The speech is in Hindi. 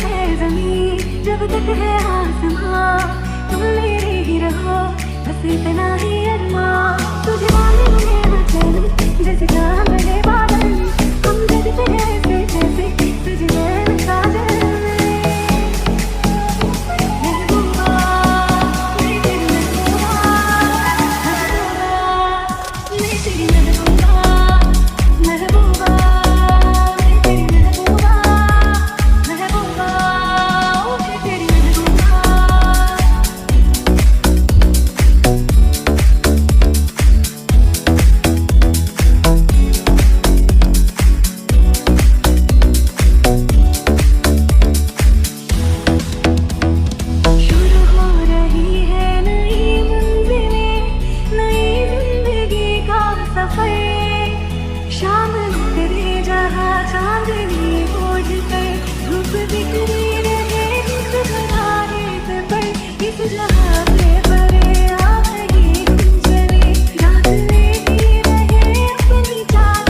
है ज़मीं, जब तक है आसमां, तुम मेरे ही रहो, बस इतना ही अरमां। तुझे माने मुझे न चैन, जैसे चाँद रहे बादल, हम जगते ऐसे जैसे तुझे नैन काजल। महबूबा, मैं तेरी महबूबा, मैं तेरी महबूबा, महबूबा, मैं तेरी महबूबा, महबूबा, मैं तेरी महबूबा। शुरू हो रही है नई मंजिलें, नई जिंदगी का सफर। शाम तेरे जहाँ चांदनी ओढ़ कर